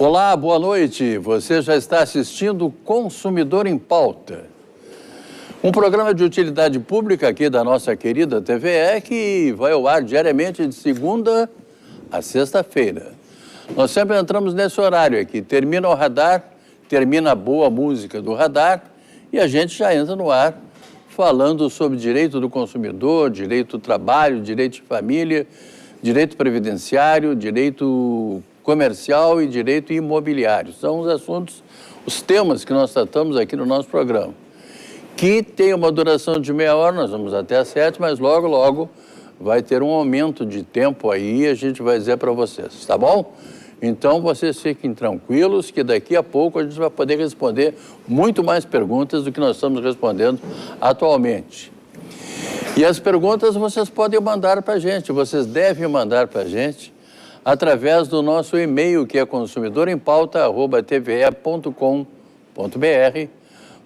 Olá, boa noite. Você já está assistindo Consumidor em Pauta, um programa de utilidade pública aqui da nossa querida TVE que vai ao ar diariamente de segunda a sexta-feira. Nós sempre entramos nesse horário aqui, termina o radar, termina a boa música do radar e a gente já entra no ar falando sobre direito do consumidor, direito do trabalho, direito de família, direito previdenciário, direito comercial e direito imobiliário. São os assuntos, os temas que nós tratamos aqui no nosso programa, que tem uma duração de meia hora, nós vamos até às 7, mas logo, logo vai ter um aumento de tempo aí e a gente vai dizer para vocês, tá bom? Então, vocês fiquem tranquilos que daqui a pouco a gente vai poder responder muito mais perguntas do que nós estamos respondendo atualmente. E as perguntas vocês podem mandar para a gente, vocês devem mandar para a gente através do nosso e-mail, que é consumidorempauta@tve.com.br.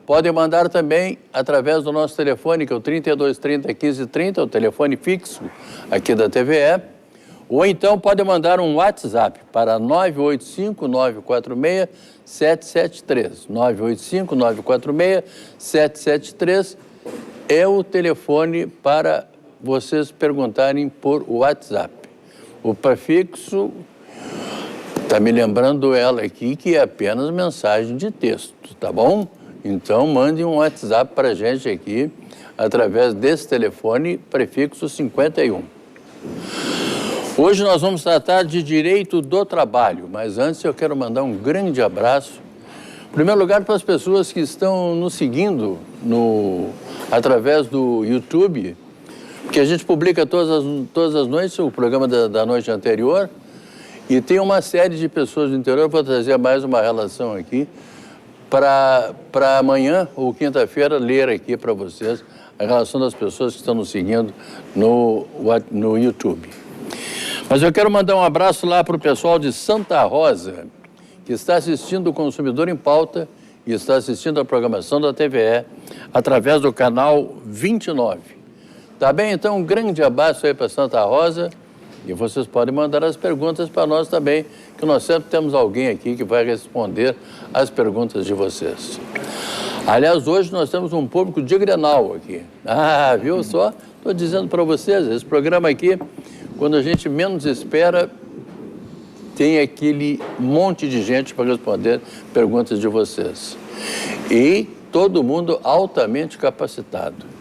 Podem mandar também através do nosso telefone, que é o 3230 1530, o telefone fixo aqui da TVE. Ou então pode mandar um WhatsApp para 985-946-773. 985-946-773 é o telefone para vocês perguntarem por WhatsApp. O prefixo, está me lembrando ela aqui, que é apenas mensagem de texto, tá bom? Então mande um WhatsApp para a gente aqui, através desse telefone, prefixo 51. Hoje nós vamos tratar de direito do trabalho, mas antes eu quero mandar um grande abraço, em primeiro lugar, para as pessoas que estão nos seguindo através do YouTube, porque a gente publica todas as noites o programa da noite anterior, e tem uma série de pessoas do interior, vou trazer mais uma relação aqui, para amanhã ou quinta-feira ler aqui para vocês a relação das pessoas que estão nos seguindo no YouTube. Mas eu quero mandar um abraço lá para o pessoal de Santa Rosa, que está assistindo o Consumidor em Pauta e está assistindo a programação da TVE através do canal 29. Tá bem? Então, um grande abraço aí para Santa Rosa e vocês podem mandar as perguntas para nós também, que nós sempre temos alguém aqui que vai responder as perguntas de vocês. Aliás, hoje nós temos um público de Grenal aqui. Ah, viu só? Estou dizendo para vocês, esse programa aqui, quando a gente menos espera, tem aquele monte de gente para responder perguntas de vocês. E todo mundo altamente capacitado.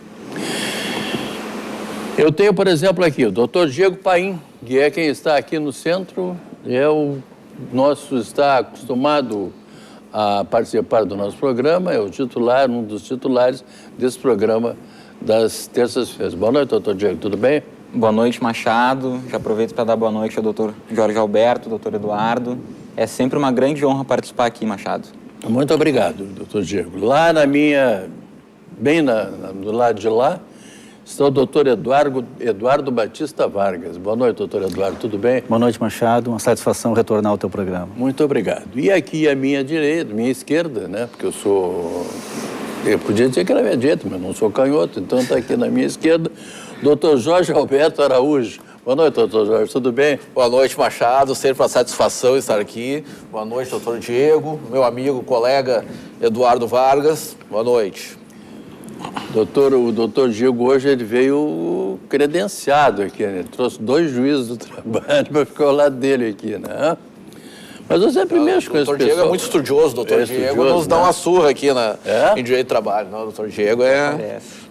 Eu tenho, por exemplo, aqui o Dr. Diego Paim, que é quem está aqui no centro, está acostumado a participar do nosso programa, é o titular, um dos titulares desse programa das terças-feiras. Boa noite, doutor Diego, tudo bem? Boa noite, Machado. Já aproveito para dar boa noite ao doutor Jorge Alberto, doutor Eduardo. É sempre uma grande honra participar aqui, Machado. Muito obrigado, doutor Diego. Lá do lado de lá, está o doutor Eduardo Batista Vargas. Boa noite, doutor Eduardo, tudo bem? Boa noite, Machado. Uma satisfação retornar ao teu programa. Muito obrigado. E aqui à minha direita, minha esquerda, né? Porque eu podia dizer que era minha direita, mas não sou canhoto, então está aqui na minha esquerda, doutor Jorge Alberto Araújo. Boa noite, doutor Jorge, tudo bem? Boa noite, Machado, sempre uma satisfação estar aqui. Boa noite, doutor Diego, meu amigo, colega Eduardo Vargas. Boa noite. O doutor Diego hoje ele veio credenciado aqui, né? Ele trouxe 2 juízes do trabalho para ficar ao lado dele aqui, né? Mas eu sempre mexo com esse pessoal. O doutor Diego é muito estudioso, doutor Diego nos dá uma surra aqui em direito de trabalho. Não, o doutor Diego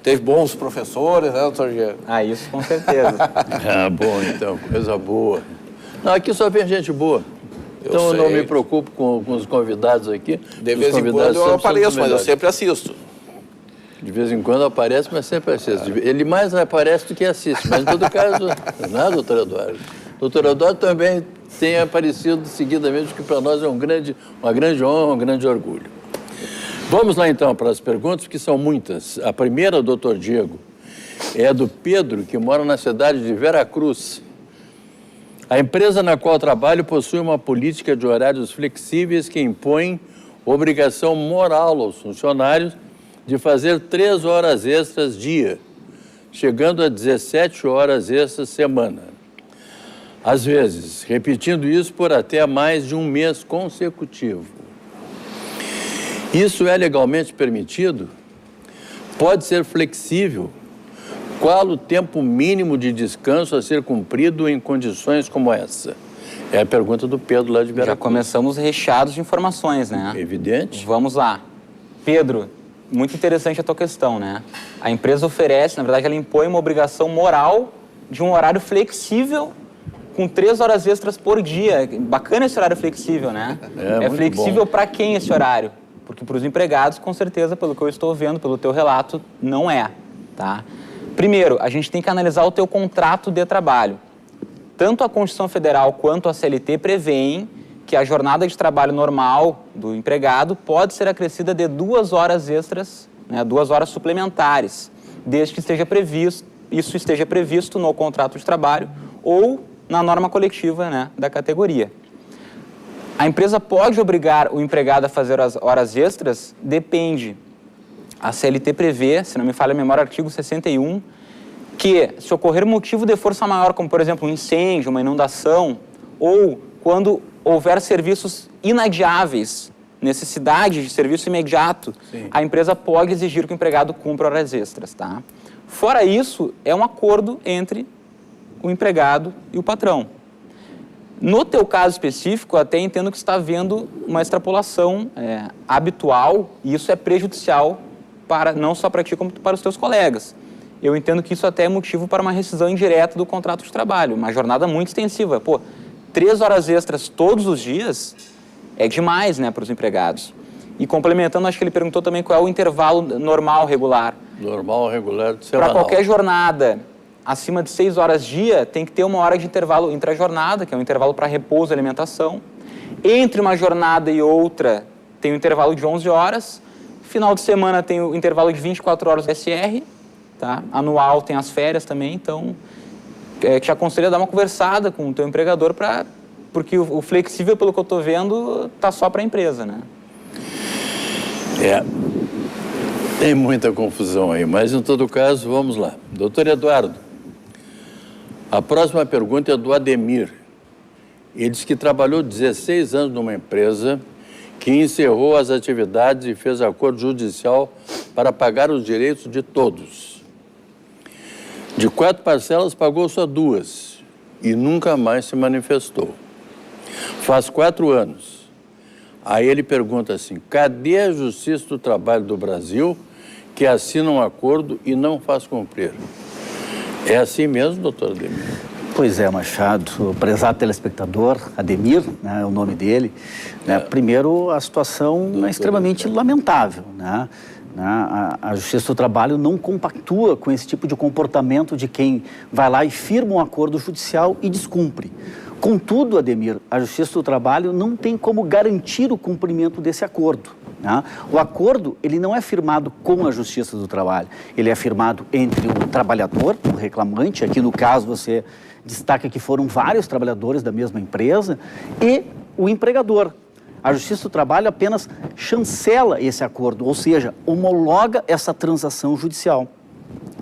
teve bons professores, né, doutor Diego? Ah, isso com certeza. Bom, então, coisa boa. Não, aqui só vem gente boa. Então eu não me preocupo com os convidados aqui. De vez em quando eu apareço, mas eu sempre assisto. De vez em quando aparece, mas sempre assiste. Ele mais aparece do que assiste, mas em todo caso, não é, doutor Eduardo? Doutor Eduardo também tem aparecido seguidamente, o que para nós é uma grande honra, um grande orgulho. Vamos lá então para as perguntas, que são muitas. A primeira, doutor Diego, é do Pedro, que mora na cidade de Veracruz. A empresa na qual trabalho possui uma política de horários flexíveis que impõe obrigação moral aos funcionários de fazer 3 horas extras dia, chegando a 17 horas extras semana. às vezes, repetindo isso por até mais de um mês consecutivo. Isso é legalmente permitido? Pode ser flexível? Qual o tempo mínimo de descanso a ser cumprido em condições como essa? É a pergunta do Pedro lá de Veracruz. Já começamos recheados de informações, né? Evidente. Vamos lá. Pedro, muito interessante a tua questão, né? A empresa oferece, na verdade, ela impõe uma obrigação moral de um horário flexível com 3 horas extras por dia. Bacana esse horário flexível, né? É flexível para quem esse horário? Porque para os empregados, com certeza, pelo que eu estou vendo, pelo teu relato, não é, tá? Primeiro, a gente tem que analisar o teu contrato de trabalho. Tanto a Constituição Federal quanto a CLT prevêem que a jornada de trabalho normal do empregado pode ser acrescida de 2 horas extras, né, 2 horas suplementares, desde que isso esteja previsto no contrato de trabalho ou na norma coletiva, né, da categoria. A empresa pode obrigar o empregado a fazer as horas extras? Depende. A CLT prevê, se não me falha a memória, artigo 61, que se ocorrer motivo de força maior, como por exemplo um incêndio, uma inundação, ou quando houver serviços inadiáveis, necessidade de serviço imediato, sim, a empresa pode exigir que o empregado cumpra horas extras, tá? Fora isso, é um acordo entre o empregado e o patrão. No teu caso específico, eu até entendo que está havendo uma extrapolação habitual, e isso é prejudicial não só para ti, como para os teus colegas. Eu entendo que isso até é motivo para uma rescisão indireta do contrato de trabalho, uma jornada muito extensiva. Pô, 3 horas extras todos os dias é demais, né, para os empregados. E complementando, acho que ele perguntou também qual é o intervalo normal, regular. Normal, regular, semanal. Para qualquer jornada acima de 6 horas dia, tem que ter 1 hora de intervalo entre a jornada, que é um intervalo para repouso e alimentação. Entre uma jornada e outra, tem um intervalo de 11 horas. Final de semana tem o intervalo de 24 horas do SR. Tá? Anual tem as férias também, então te aconselho a dar uma conversada com o teu empregador, porque o flexível, pelo que eu estou vendo, tá só para a empresa, né? Tem muita confusão aí, mas em todo caso, vamos lá. Doutor Eduardo, a próxima pergunta é do Ademir. Ele diz que trabalhou 16 anos numa empresa que encerrou as atividades e fez acordo judicial para pagar os direitos de todos. De 4 parcelas, pagou só 2 e nunca mais se manifestou. Faz 4 anos. Aí ele pergunta assim, cadê a Justiça do Trabalho do Brasil que assina um acordo e não faz cumprir? É assim mesmo, doutor Ademir? Pois é, Machado. O prezado telespectador, Ademir, né, é o nome dele. Né, primeiro, a situação é extremamente lamentável, né? A Justiça do Trabalho não compactua com esse tipo de comportamento de quem vai lá e firma um acordo judicial e descumpre. Contudo, Ademir, a Justiça do Trabalho não tem como garantir o cumprimento desse acordo. Né? O acordo, ele não é firmado com a Justiça do Trabalho, ele é firmado entre o trabalhador, o reclamante, aqui no caso você destaca que foram vários trabalhadores da mesma empresa, e o empregador. A Justiça do Trabalho apenas chancela esse acordo, ou seja, homologa essa transação judicial.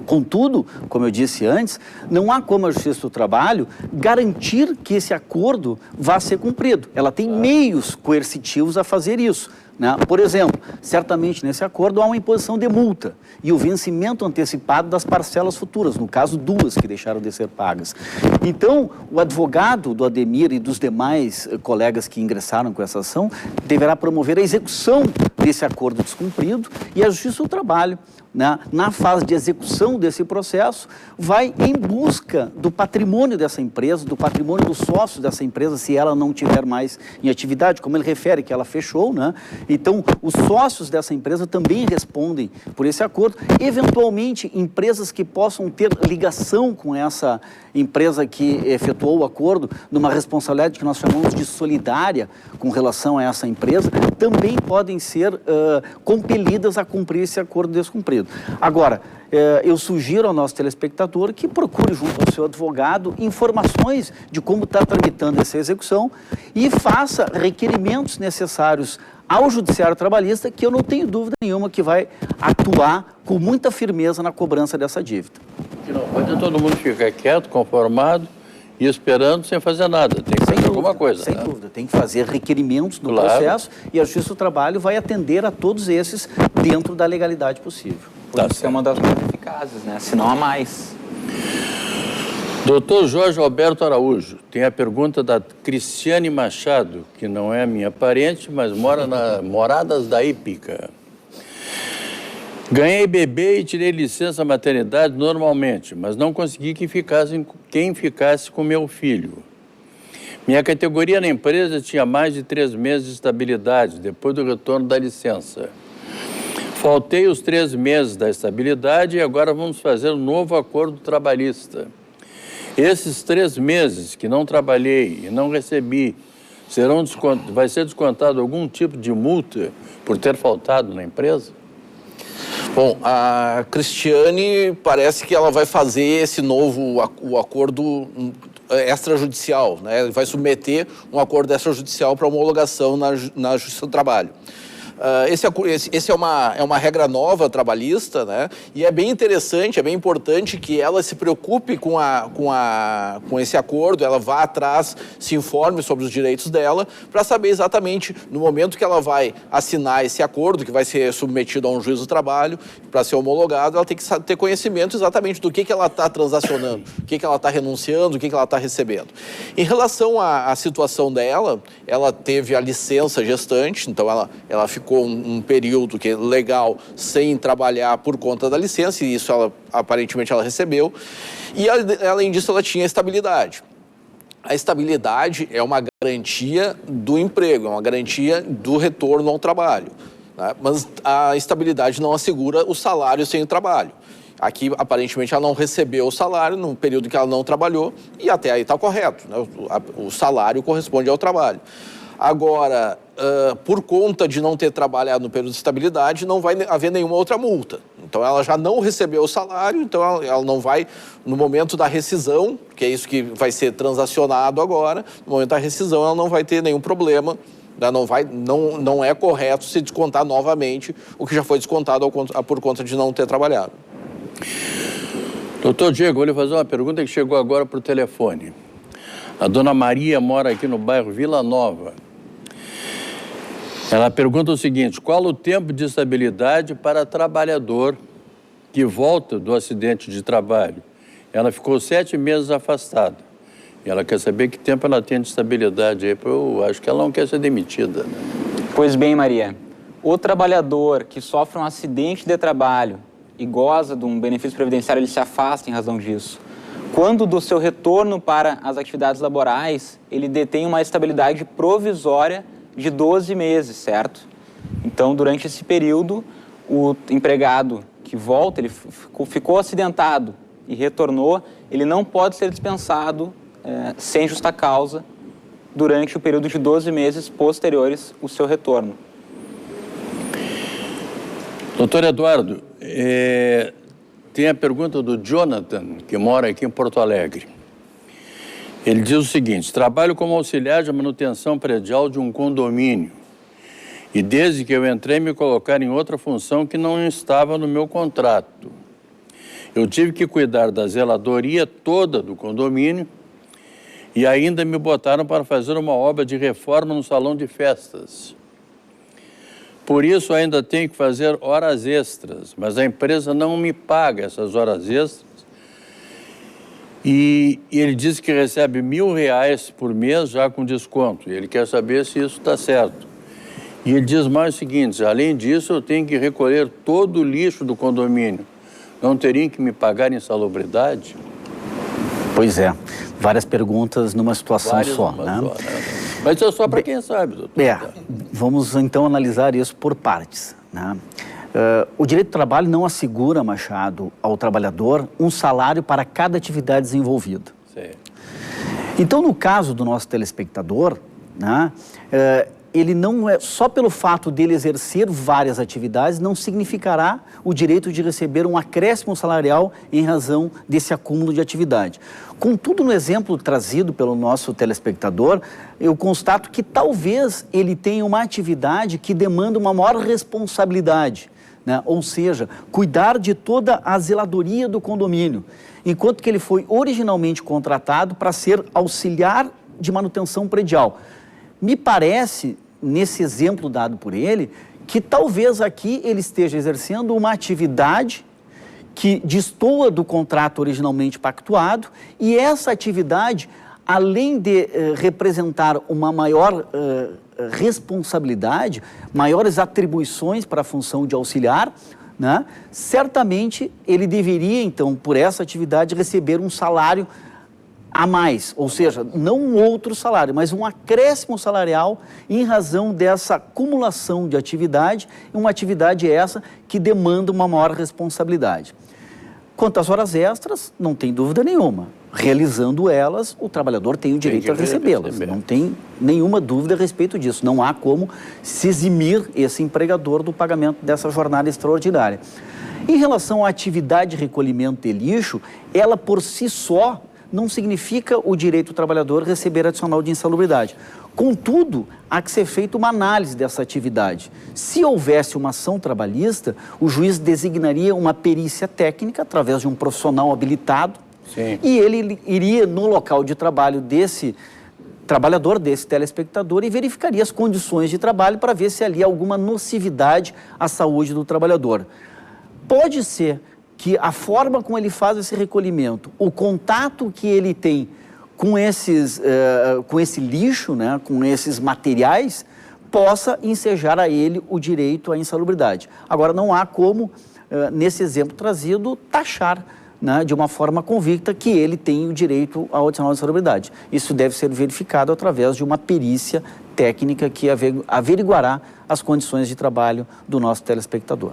Contudo, como eu disse antes, não há como a Justiça do Trabalho garantir que esse acordo vá ser cumprido. Ela tem meios coercitivos a fazer isso. Né? Por exemplo, certamente nesse acordo há uma imposição de multa e o vencimento antecipado das parcelas futuras, no caso 2 que deixaram de ser pagas. Então, o advogado do Ademir e dos demais colegas que ingressaram com essa ação deverá promover a execução desse acordo descumprido e a Justiça do Trabalho, né, na fase de execução desse processo, vai em busca do patrimônio dessa empresa, do patrimônio dos sócios dessa empresa, se ela não tiver mais em atividade, como ele refere que ela fechou, né? Então, os sócios dessa empresa também respondem por esse acordo. Eventualmente, empresas que possam ter ligação com essa empresa que efetuou o acordo, numa responsabilidade que nós chamamos de solidária com relação a essa empresa, também podem ser compelidas a cumprir esse acordo descumprido. Agora, eu sugiro ao nosso telespectador que procure junto ao seu advogado informações de como está tramitando essa execução e faça requerimentos necessários ao Judiciário Trabalhista, que eu não tenho dúvida nenhuma que vai atuar com muita firmeza na cobrança dessa dívida. Não pode todo mundo ficar quieto, conformado e esperando sem fazer nada. Tem que fazer alguma coisa. Sem dúvida, tem que fazer requerimentos no processo e a Justiça do Trabalho vai atender a todos esses dentro da legalidade possível. Por isso é uma das mais eficazes, né? Se não a mais. Doutor Jorge Alberto Araújo, tem a pergunta da Cristiane Machado, que não é minha parente, mas mora na Moradas da Ípica. Ganhei bebê e tirei licença maternidade normalmente, mas não consegui que quem ficasse com meu filho. Minha categoria na empresa tinha mais de 3 meses de estabilidade, depois do retorno da licença. Faltei os 3 meses da estabilidade e agora vamos fazer um novo acordo trabalhista. Esses 3 meses que não trabalhei e não recebi, vai ser descontado algum tipo de multa por ter faltado na empresa? Bom, a Cristiane parece que ela vai fazer esse novo acordo extrajudicial, né? Vai submeter um acordo extrajudicial para homologação na Justiça do Trabalho. Esse é uma regra nova trabalhista, né? E é bem interessante, é bem importante que ela se preocupe com esse acordo, ela vá atrás, se informe sobre os direitos dela, para saber exatamente, no momento que ela vai assinar esse acordo, que vai ser submetido a um juiz do trabalho, para ser homologado, ela tem que ter conhecimento exatamente do que ela está transacionando, o que ela está renunciando, o que ela está recebendo. Em relação à situação dela, ela teve a licença gestante, então ela ficou um período que é legal sem trabalhar por conta da licença, e isso aparentemente ela recebeu, e além disso ela tinha estabilidade. A estabilidade é uma garantia do emprego, é uma garantia do retorno ao trabalho, né? Mas a estabilidade não assegura o salário sem o trabalho. Aqui, aparentemente, ela não recebeu o salário no período que ela não trabalhou, e até aí está correto, né? O salário corresponde ao trabalho. Agora, por conta de não ter trabalhado no período de estabilidade, não vai haver nenhuma outra multa. Então, ela já não recebeu o salário, então ela não vai, no momento da rescisão, que é isso que vai ser transacionado agora, no momento da rescisão ela não vai ter nenhum problema, né? Não é correto se descontar novamente o que já foi descontado por conta de não ter trabalhado. Doutor Diego, vou lhe fazer uma pergunta que chegou agora por telefone. A dona Maria mora aqui no bairro Vila Nova. Ela pergunta o seguinte: qual o tempo de estabilidade para trabalhador que volta do acidente de trabalho? Ela ficou 7 meses afastada. E ela quer saber que tempo ela tem de estabilidade aí. Eu acho que ela não quer ser demitida, né? Pois bem, Maria. O trabalhador que sofre um acidente de trabalho e goza de um benefício previdenciário, ele se afasta em razão disso. Quando do seu retorno para as atividades laborais, ele detém uma estabilidade provisória de 12 meses, certo? Então, durante esse período, o empregado que volta, ele ficou acidentado e retornou, ele não pode ser dispensado sem justa causa durante o período de 12 meses posteriores ao seu retorno. Doutor Eduardo, tem a pergunta do Jonathan, que mora aqui em Porto Alegre. Ele diz o seguinte: trabalho como auxiliar de manutenção predial de um condomínio e desde que eu entrei me colocaram em outra função que não estava no meu contrato. Eu tive que cuidar da zeladoria toda do condomínio e ainda me botaram para fazer uma obra de reforma no salão de festas. Por isso ainda tenho que fazer horas extras, mas a empresa não me paga essas horas extras. E ele diz que recebe R$1.000 por mês já com desconto. E ele quer saber se isso está certo. E ele diz mais o seguinte: além disso, eu tenho que recolher todo o lixo do condomínio. Não teriam que me pagar insalubridade? Pois é, várias perguntas numa situação só, né? Mas é só para quem sabe, doutor. Vamos então analisar isso por partes, né? O direito do trabalho não assegura, Machado, ao trabalhador um salário para cada atividade desenvolvida. Sim. Então, no caso do nosso telespectador, né, ele não é, só pelo fato dele exercer várias atividades, não significará o direito de receber um acréscimo salarial em razão desse acúmulo de atividade. Contudo, no exemplo trazido pelo nosso telespectador, eu constato que talvez ele tenha uma atividade que demanda uma maior responsabilidade, né? Ou seja, cuidar de toda a zeladoria do condomínio, enquanto que ele foi originalmente contratado para ser auxiliar de manutenção predial. Me parece, nesse exemplo dado por ele, que talvez aqui ele esteja exercendo uma atividade que destoa do contrato originalmente pactuado, e essa atividade, além de representar uma maior responsabilidade, maiores atribuições para a função de auxiliar, né, certamente ele deveria, então, por essa atividade, receber um salário a mais, ou seja, não um outro salário, mas um acréscimo salarial em razão dessa acumulação de atividade, uma atividade essa que demanda uma maior responsabilidade. Quanto às horas extras, não tem dúvida nenhuma. Realizando elas, o trabalhador tem o direito a recebê-las. Não tem nenhuma dúvida a respeito disso. Não há como se eximir esse empregador do pagamento dessa jornada extraordinária. Em relação à atividade de recolhimento de lixo, ela por si só não significa o direito do trabalhador receber adicional de insalubridade. Contudo, há que ser feita uma análise dessa atividade. Se houvesse uma ação trabalhista, o juiz designaria uma perícia técnica através de um profissional habilitado. Sim. E ele iria no local de trabalho desse trabalhador, desse telespectador, e verificaria as condições de trabalho para ver se ali há alguma nocividade à saúde do trabalhador. Pode ser que a forma como ele faz esse recolhimento, o contato que ele tem com esse lixo, né, com esses materiais, possa ensejar a ele o direito à insalubridade. Agora, não há como, nesse exemplo trazido, taxar, né, de uma forma convicta que ele tem o direito ao adicional de insalubridade. Isso deve ser verificado através de uma perícia técnica que averiguará as condições de trabalho do nosso telespectador.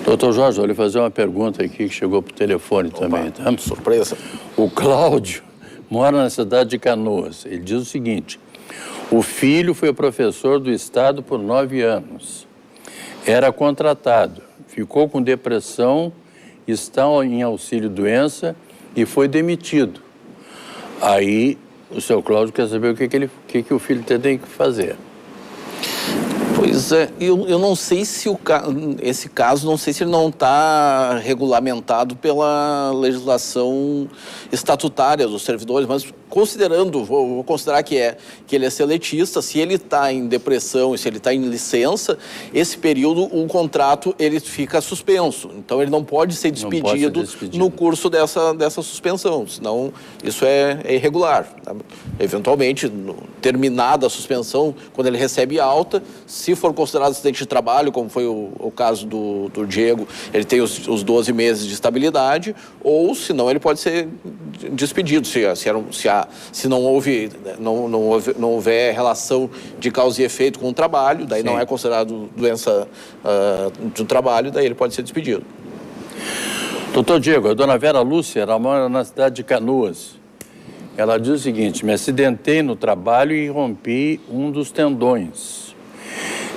Doutor Jorge, eu lhe fazer uma pergunta aqui que chegou por telefone também, tá? Surpresa. O Cláudio mora na cidade de Canoas. Ele diz o seguinte: o filho foi professor do estado por 9 anos. Era contratado, ficou com depressão, está em auxílio-doença e foi demitido. Aí o seu Cláudio quer saber o que o filho tem que fazer. Pois é, eu não sei se esse caso, não sei se ele não está regulamentado pela legislação estatutária dos servidores, mas considerando, vou considerar que ele é seletista, se ele está em depressão e se ele está em licença, esse período, o contrato, ele fica suspenso. Então, ele não pode ser despedido no curso dessa suspensão, senão isso é irregular. Tá? Eventualmente, terminada a suspensão, quando ele recebe alta, se for considerado acidente de trabalho, como foi o caso do Diego, ele tem os 12 meses de estabilidade, ou, se não, ele pode ser despedido, se não houver relação de causa e efeito com o trabalho, daí Sim. não é considerado doença de um trabalho, daí ele pode ser despedido. Doutor Diego, a dona Vera Lúcia, ela mora na cidade de Canoas. Ela diz o seguinte: me acidentei no trabalho e rompi um dos tendões.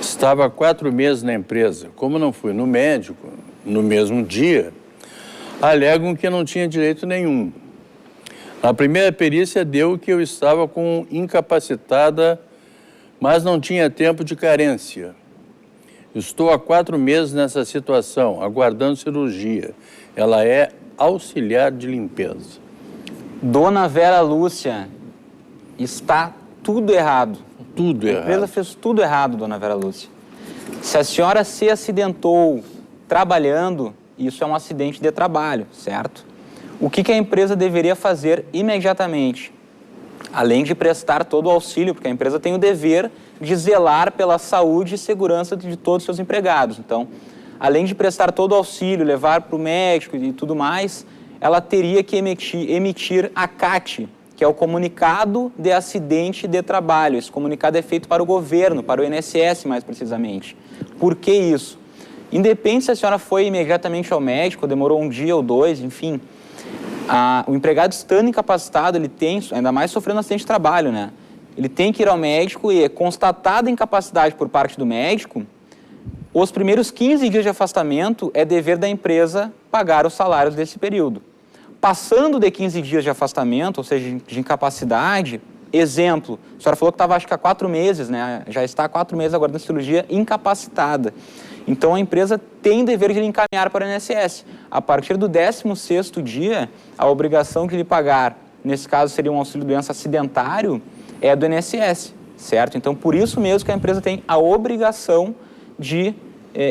Estava há 4 meses na empresa. Como não fui no médico, no mesmo dia, alegam que não tinha direito nenhum. Na primeira perícia deu que eu estava com incapacitada, mas não tinha tempo de carência. Estou há 4 meses nessa situação, aguardando cirurgia. Ela é auxiliar de limpeza. Dona Vera Lúcia, está tudo errado. Tudo errado. A empresa fez tudo errado, dona Vera Lúcia. Se a senhora se acidentou trabalhando, isso é um acidente de trabalho, certo? O que a empresa deveria fazer imediatamente? Além de prestar todo o auxílio, porque a empresa tem o dever de zelar pela saúde e segurança de todos os seus empregados. Então, além de prestar todo o auxílio, levar para o médico e tudo mais, ela teria que emitir a CAT, que é o Comunicado de Acidente de Trabalho. Esse comunicado é feito para o governo, para o INSS mais precisamente. Por que isso? Independe se a senhora foi imediatamente ao médico, demorou 1 dia ou 2, enfim. O empregado estando incapacitado, ele tem, ainda mais sofrendo acidente de trabalho, né? Ele tem que ir ao médico e é constatada a incapacidade por parte do médico, os primeiros 15 dias de afastamento é dever da empresa pagar os salários desse período. Passando de 15 dias de afastamento, ou seja, de incapacidade, Exemplo, a senhora falou que estava, acho que há 4 meses, né? Já está há 4 meses agora na cirurgia, incapacitada. Então, a empresa tem o dever de lhe encaminhar para o INSS. A partir do 16º dia, a obrigação de lhe pagar, nesse caso seria um auxílio-doença acidentário, é do INSS, certo? Então, por isso mesmo que a empresa tem a obrigação de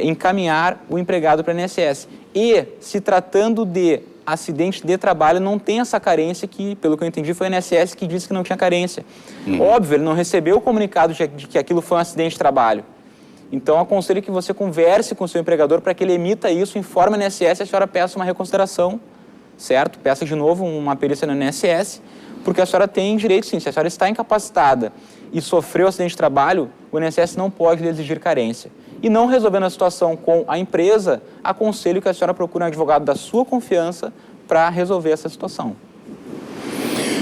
encaminhar o empregado para o INSS. E, se tratando de acidente de trabalho, não tem essa carência que, pelo que eu entendi, foi o INSS que disse que não tinha carência. Óbvio, ele não recebeu o comunicado de que aquilo foi um acidente de trabalho. Então, aconselho que você converse com o seu empregador para que ele emita isso, informe o INSS e a senhora peça uma reconsideração, certo? Peça de novo uma perícia no INSS, porque a senhora tem direito, sim. Se a senhora está incapacitada e sofreu acidente de trabalho, o INSS não pode lhe exigir carência. E não resolvendo a situação com a empresa, aconselho que a senhora procure um advogado da sua confiança para resolver essa situação.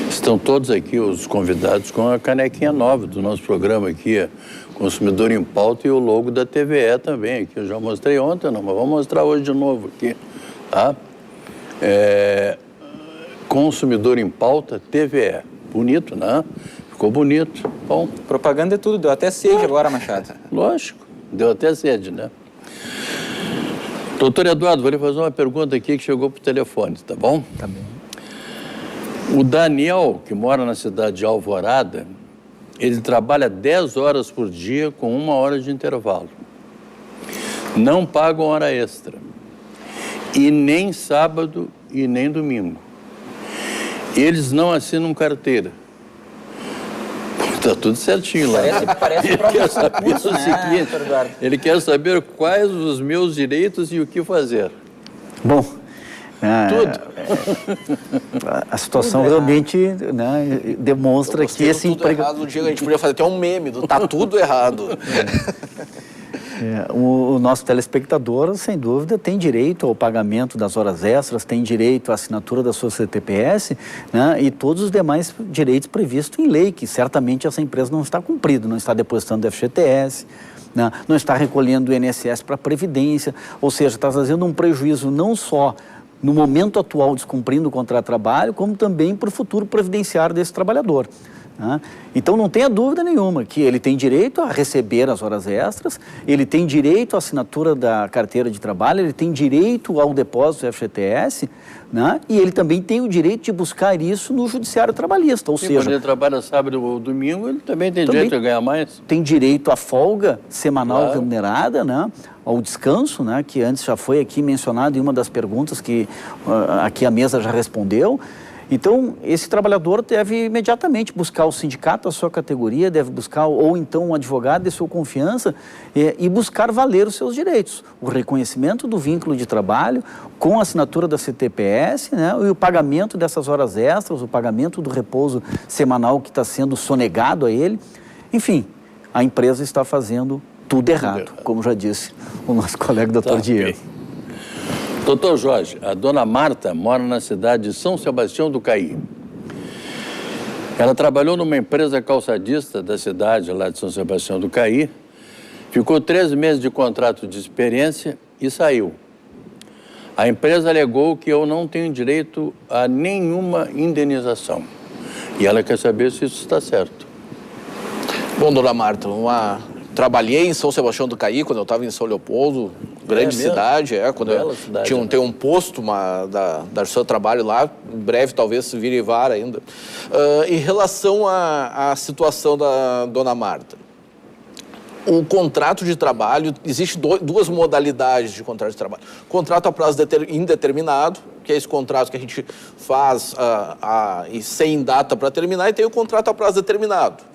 Estão todos aqui os convidados com a canequinha nova do nosso programa aqui, Consumidor em Pauta, e o logo da TVE também, que eu já mostrei ontem, não, mas vamos mostrar hoje de novo aqui, tá? Consumidor em Pauta, TVE. Bonito, né? Ficou bonito. Bom. Propaganda é tudo, deu até sede agora, Machado. Lógico, deu até sede, né? Doutor Eduardo, vou lhe fazer uma pergunta aqui que chegou por telefone, tá bom? Tá bem. O Daniel, que mora na cidade de Alvorada, ele trabalha 10 horas por dia com 1 hora de intervalo. Não pagam hora extra. E nem sábado e nem domingo. Eles não assinam carteira. Está tudo certinho lá. Parece Ele quer saber quais os meus direitos e o que fazer. Bom, Tudo. A situação realmente, né, demonstra que esse empregador... A gente podia fazer até um meme do tá tudo errado. O nosso telespectador, sem dúvida, tem direito ao pagamento das horas extras, tem direito à assinatura da sua CTPS, né, e todos os demais direitos previstos em lei, que certamente essa empresa não está cumprindo, não está depositando o FGTS, né, não está recolhendo o INSS para a Previdência, ou seja, está fazendo um prejuízo não só no momento atual descumprindo o contrato de trabalho, como também para o futuro previdenciário desse trabalhador. Então, não tenha dúvida nenhuma que ele tem direito a receber as horas extras, ele tem direito à assinatura da carteira de trabalho, ele tem direito ao depósito do FGTS, né? E ele também tem o direito de buscar isso no judiciário trabalhista, ou seja... Quando ele trabalha sábado ou domingo, ele também tem direito a ganhar mais. Tem direito à folga semanal remunerada, né? Ao descanso, né? Que antes já foi aqui mencionado em uma das perguntas que aqui a mesa já respondeu. Então, esse trabalhador deve imediatamente buscar o sindicato da sua categoria, deve buscar, ou então um advogado de sua confiança, e buscar valer os seus direitos. O reconhecimento do vínculo de trabalho, com a assinatura da CTPS, né, e o pagamento dessas horas extras, o pagamento do repouso semanal que está sendo sonegado a ele. Enfim, a empresa está fazendo tudo errado, como já disse o nosso colega doutor Diego. Okay. Doutor Jorge, a dona Marta mora na cidade de São Sebastião do Caí. Ela trabalhou numa empresa calçadista da cidade, lá de São Sebastião do Caí, ficou 3 meses de contrato de experiência e saiu. A empresa alegou que eu não tenho direito a nenhuma indenização. E ela quer saber se isso está certo. Bom, dona Marta, trabalhei em São Sebastião do Caí, quando eu estava em São Leopoldo, grande cidade, quando tem um posto da seu trabalho lá, em breve talvez se vire vara ainda. Em relação à situação da dona Marta, o contrato de trabalho, existe 2 modalidades de contrato de trabalho. Contrato a prazo indeterminado, que é esse contrato que a gente faz e sem data para terminar, e tem o contrato a prazo determinado.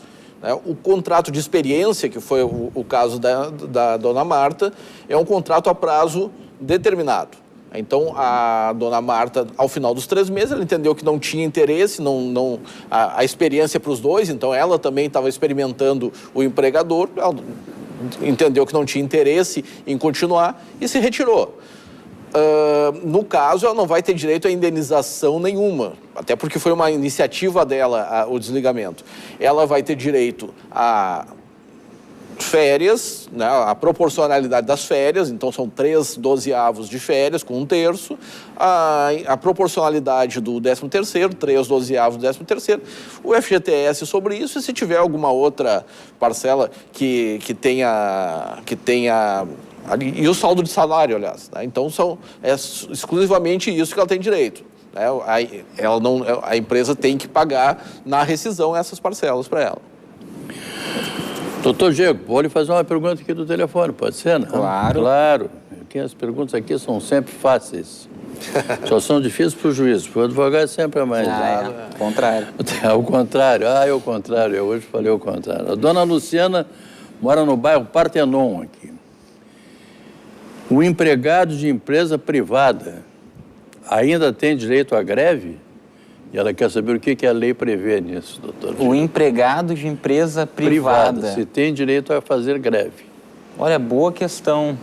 O contrato de experiência, que foi o caso da dona Marta, é um contrato a prazo determinado. Então, a dona Marta, ao final dos 3 meses, ela entendeu que não tinha interesse, a experiência para os dois, então ela também estava experimentando o empregador, ela entendeu que não tinha interesse em continuar e se retirou. No caso, ela não vai ter direito a indenização nenhuma, até porque foi uma iniciativa dela, o desligamento. Ela vai ter direito a férias, né, a proporcionalidade das férias, então são 3/12avos de férias com 1/3, a proporcionalidade do 13º, 3/12avos do 13º, o FGTS sobre isso, e se tiver alguma outra parcela que tenha e o saldo de salário, aliás, né? Então é exclusivamente isso que ela tem direito, né? A empresa tem que pagar na rescisão essas parcelas para ela. Doutor Diego, vou lhe fazer uma pergunta aqui do telefone, pode ser, não? Claro. Claro. Porque as perguntas aqui são sempre fáceis. Só são difíceis para o juiz, para o advogado sempre é mais. Contrário. Ao contrário. É o contrário. Eu hoje falei o contrário. A dona Luciana mora no bairro Partenon aqui. O empregado de empresa privada ainda tem direito à greve? E ela quer saber o que a lei prevê nisso, doutor. O empregado de empresa privada. Se tem direito a fazer greve. Olha, boa questão.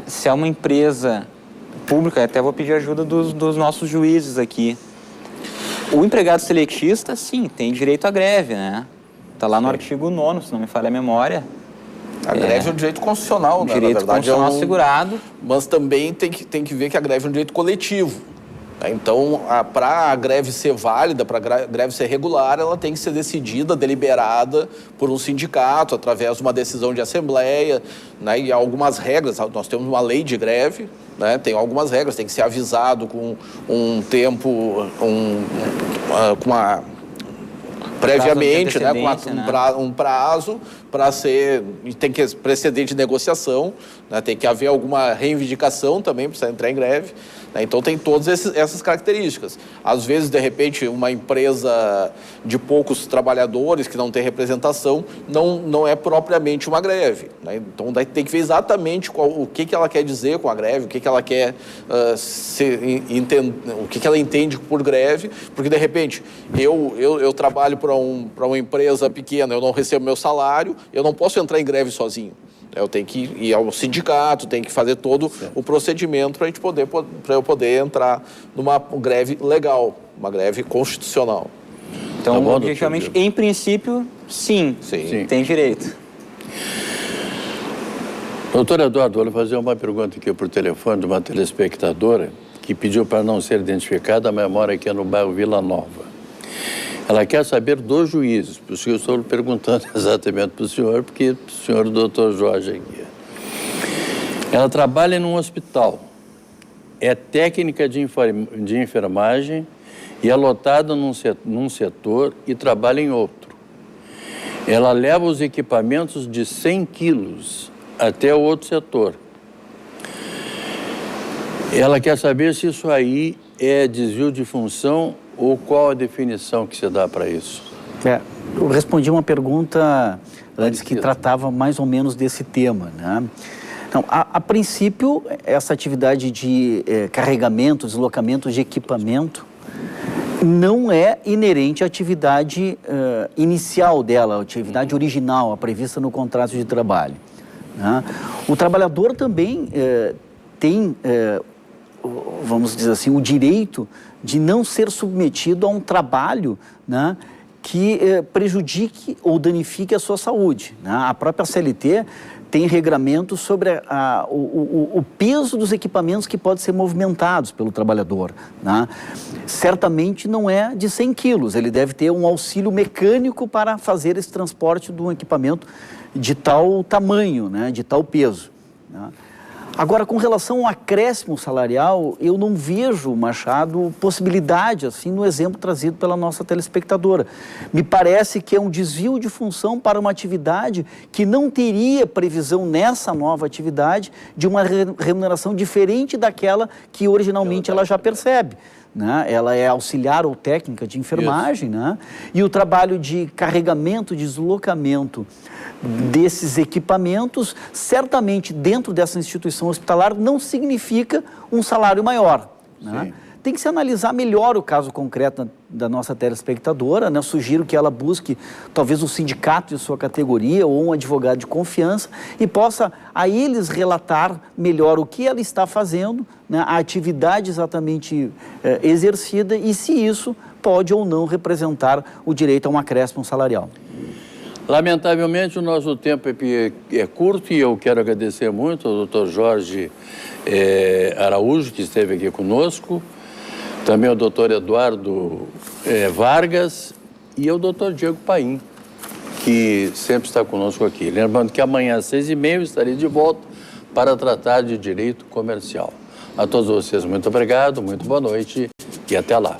Se é uma empresa pública, até vou pedir ajuda dos nossos juízes aqui. O empregado seletista, sim, tem direito à greve, né? Está lá no artigo 9º, se não me falha a memória. A greve é um direito constitucional, né? Direito constitucional assegurado. Mas também tem que ver que a greve é um direito coletivo. Então, para a greve ser válida, para a greve ser regular, ela tem que ser decidida, deliberada por um sindicato, através de uma decisão de assembleia, né? E há algumas regras. Nós temos uma lei de greve, né? Tem algumas regras, tem que ser avisado com um tempo, previamente, né? Com um prazo para ser, tem que preceder de negociação, né? Tem que haver alguma reivindicação também para entrar em greve, né? Então tem todas essas características. Às vezes, de repente, uma empresa de poucos trabalhadores que não tem representação não é propriamente uma greve, né? Então daí tem que ver exatamente o que ela quer dizer com a greve, o que ela quer o que ela entende por greve, porque de repente eu trabalho para uma empresa pequena, eu não recebo meu salário, eu não posso entrar em greve sozinho. Eu tenho que ir ao sindicato, tenho que fazer todo o procedimento para eu poder entrar numa greve legal, uma greve constitucional. Então, tá bom, objetivamente, em princípio, sim, tem direito. Doutor Eduardo, vou fazer uma pergunta aqui por telefone de uma telespectadora que pediu para não ser identificada, mas mora aqui no bairro Vila Nova. Ela quer saber dos juízes, por isso que eu estou perguntando exatamente para o senhor, porque o senhor, o doutor Jorge aqui. Ela trabalha num hospital, é técnica de enfermagem e é lotada num setor e trabalha em outro. Ela leva os equipamentos de 100 quilos até o outro setor. Ela quer saber se isso aí é desvio de função ou qual a definição que se dá para isso? Eu respondi uma pergunta antes que tratava mais ou menos desse tema, né? Então, a princípio, essa atividade de carregamento, deslocamento de equipamento não é inerente à atividade inicial dela, a atividade original, a prevista no contrato de trabalho, né? O trabalhador também tem, vamos dizer assim, o direito de não ser submetido a um trabalho, né, que prejudique ou danifique a sua saúde, né? A própria CLT tem regramento sobre o peso dos equipamentos que podem ser movimentados pelo trabalhador, né? Certamente não é de 100 quilos, ele deve ter um auxílio mecânico para fazer esse transporte de um equipamento de tal tamanho, né, de tal peso, né? Agora, com relação ao acréscimo salarial, eu não vejo, Machado, possibilidade, assim, no exemplo trazido pela nossa telespectadora. Me parece que é um desvio de função para uma atividade que não teria previsão nessa nova atividade de uma remuneração diferente daquela que originalmente ela já percebe, né? Ela é auxiliar ou técnica de enfermagem, né? E o trabalho de carregamento, deslocamento desses equipamentos, certamente dentro dessa instituição hospitalar, não significa um salário maior, né? Tem que se analisar melhor o caso concreto da nossa telespectadora, né? Sugiro que ela busque talvez o sindicato de sua categoria ou um advogado de confiança e possa a eles relatar melhor o que ela está fazendo, né? A atividade exatamente exercida e se isso pode ou não representar o direito a um acréscimo salarial. Lamentavelmente, o nosso tempo é curto e eu quero agradecer muito ao Dr. Jorge Araújo, que esteve aqui conosco, também ao Dr. Eduardo Vargas e ao Dr. Diego Paim, que sempre está conosco aqui. Lembrando que amanhã às 6h30 estarei de volta para tratar de direito comercial. A todos vocês, muito obrigado, muito boa noite e até lá.